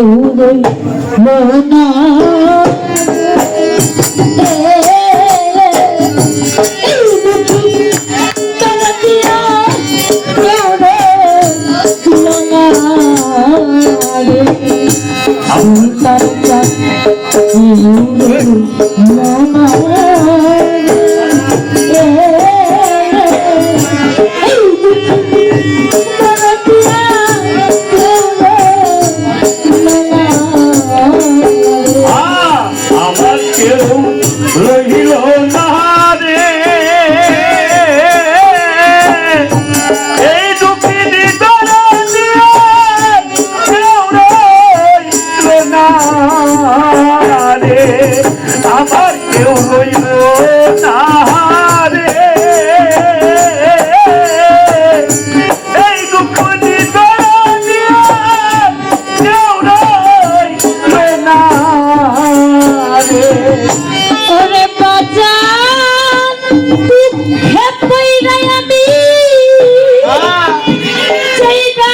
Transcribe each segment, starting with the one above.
কেউ রইল না আমার কেউ রইল না রে এই দুঃখ দিত কেউ রইল না রে ওরে বাজান দুঃখে পইড়াই আমি চাইনা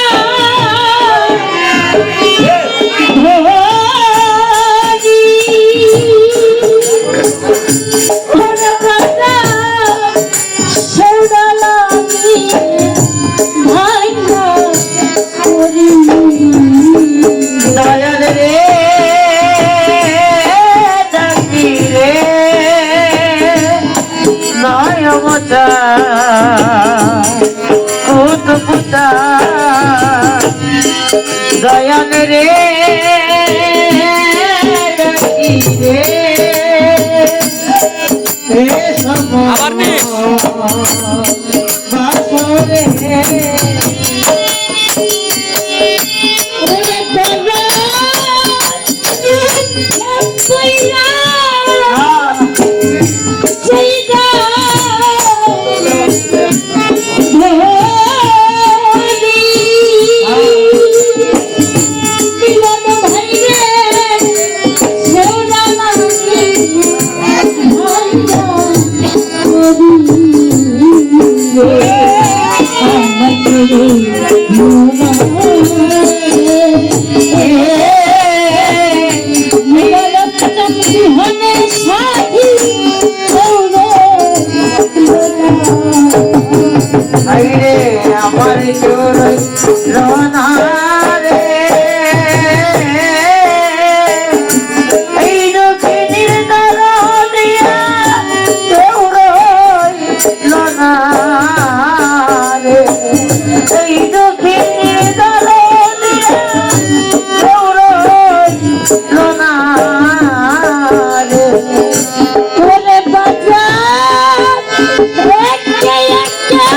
দয়াল রে আবার মিস আমার রোনা রে এই দক্ষিণের দরদিয়া কেউ রইল না রে এই দক্ষিণের দরদিয়া কেউ রইল না রে ওরে বাজান রেখে একটা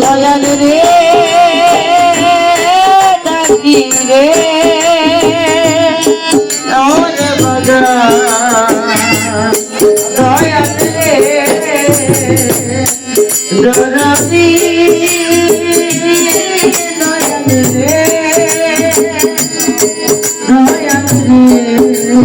দয়াল রে ডাকি রে দয়াল রে ডরাবি দয়াল রে দয়াল রে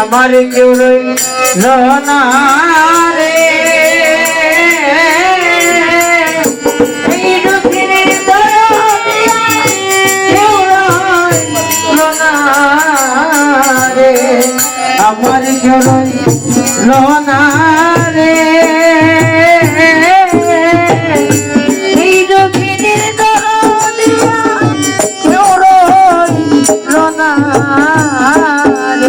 আমার কেউ রইল না রে এই দুঃখের দরদিয়া কেউ রইল না রে আমার কেউ রইল না রে এই দুঃখের দরদিয়া কেউ রইল না রে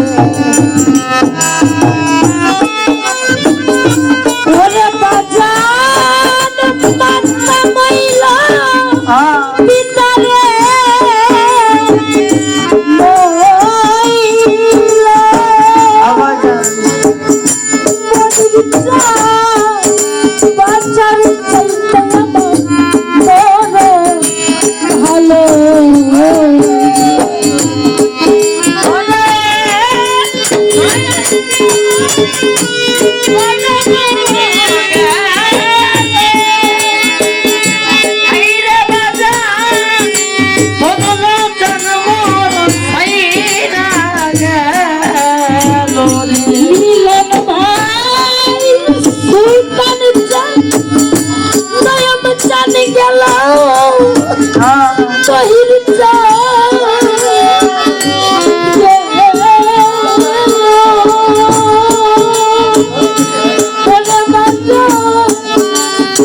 ওরে বাজান মাতা মইলা ভিতরে মইলা আওয়াজ বাজার চাইতে আমার ভালো মিলন ভাই সুলতান নয়ম চান গেল তহির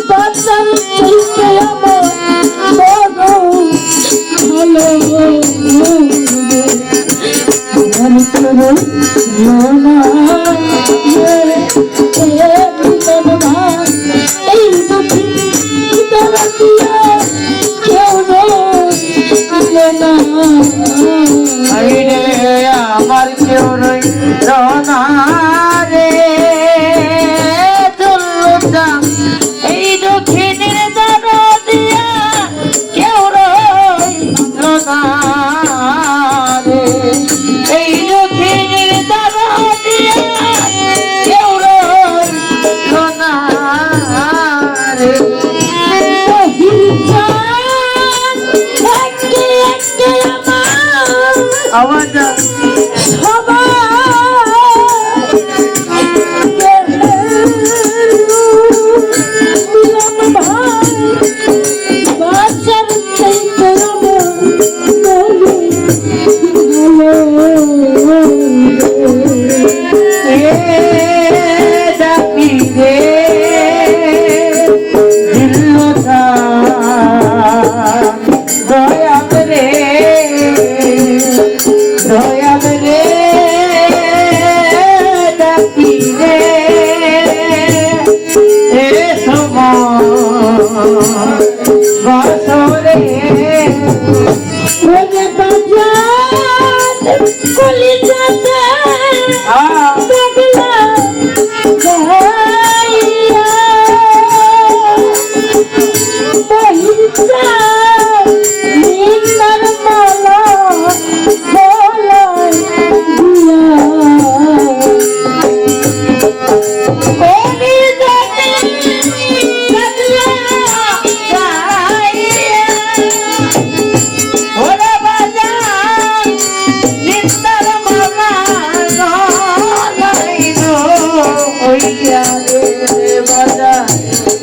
বাচ্চার চাইতে আমার বড় ভালো এই কেউ না আমার কেউ রইল না রে তুলতা এই দক্ষিণের দরদিয়া কেউ রইল না রে এই দক্ষিণের দরদিয়া কেউ রইল না রে আওয়াজ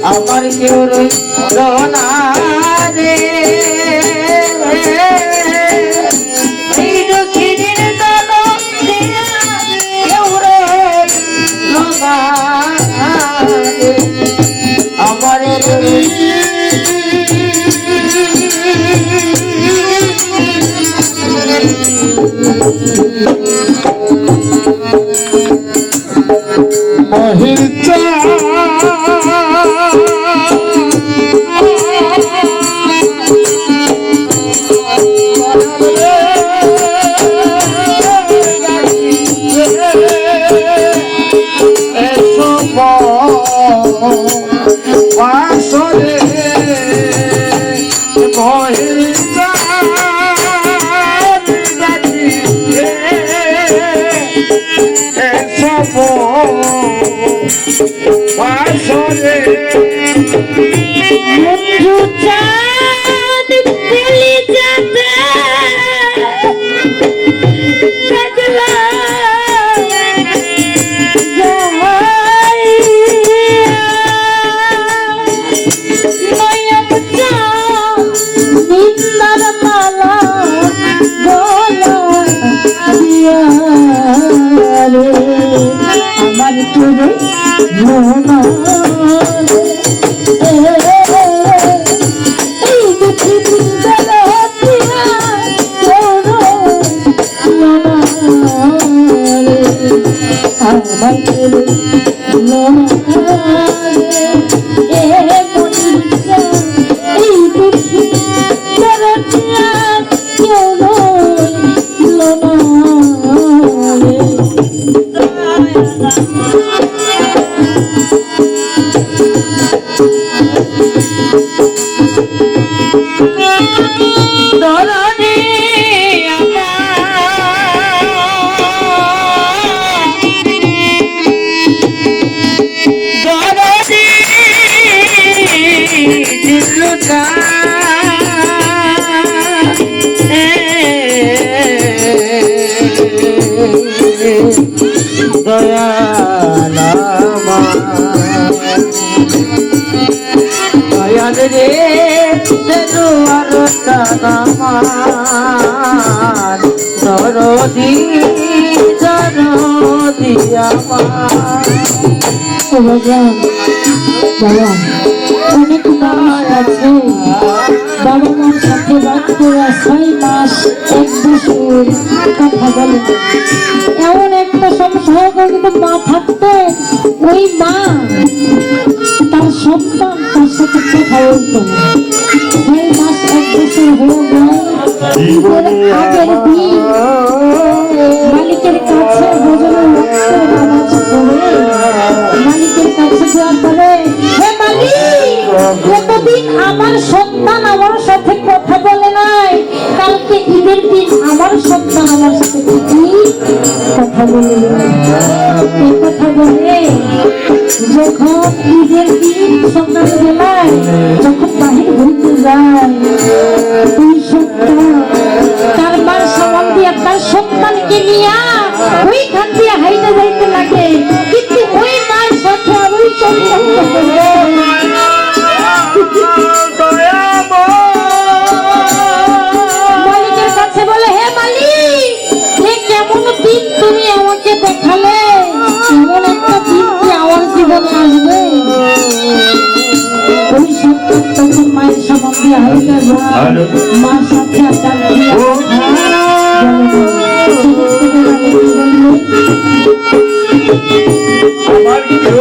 আমার কেউ রইল না রে এই দক্ষিণের দরদিয়া কেউ রইল না রে আমার মহির বাসরে মহির বাসরে বন্ধু চাঁদ চলে যাবে দরদি দরদি দিলটা দয়ালামা দয়াল রে দুয়ার তানামান দরদি দরদি আমার বাজান বাবা অনেক মানুষ আছে বাবা মার সাথে বাদ করে 6 মাস 1 বছর কথা বলে না। এমন একটা সমস্যা কিন্তু মা থাকতে ওই মা তার সন্তান তার সাথে কথা বলতো না। 6 মাস 1 বছর হয়ে যায় ঈদের আগের দিন মালিকের কাছে ভজনের রক্ত নামাজ পড়ে মালিকের কাছে দোয়া করে, হে মালিক এতদিন আমার সন্তান আমার সাথে কথা বলে নাই, কালকে ঈদের দিন আমার সন্তান আমার সাথে কথা বলে। এই কথা বলে যখন ঈদের দিন সন্ধ্যাবেলায় যখন বাহির ঘুরতে যায় ওই সন্তান তার মার সামাল দিয়া তার সন্তানকে নিয়ে ওইখান দিয়ে হাইটে যাইতে লাগে, কিন্তু ওই মার সাথে আর ওই সন্তান মালিকের কাছে বলে, হে মালিক এ কেমন দিন তুমি আমাকে দেখালে, এমন একটা দিন কি আমার জীবনে আসবে? ওই সন্তান তখন মায়ের সামনে দিয়ে হাইটে যায়, মার সাথে আড্ডা দিয়ে আমার কেউ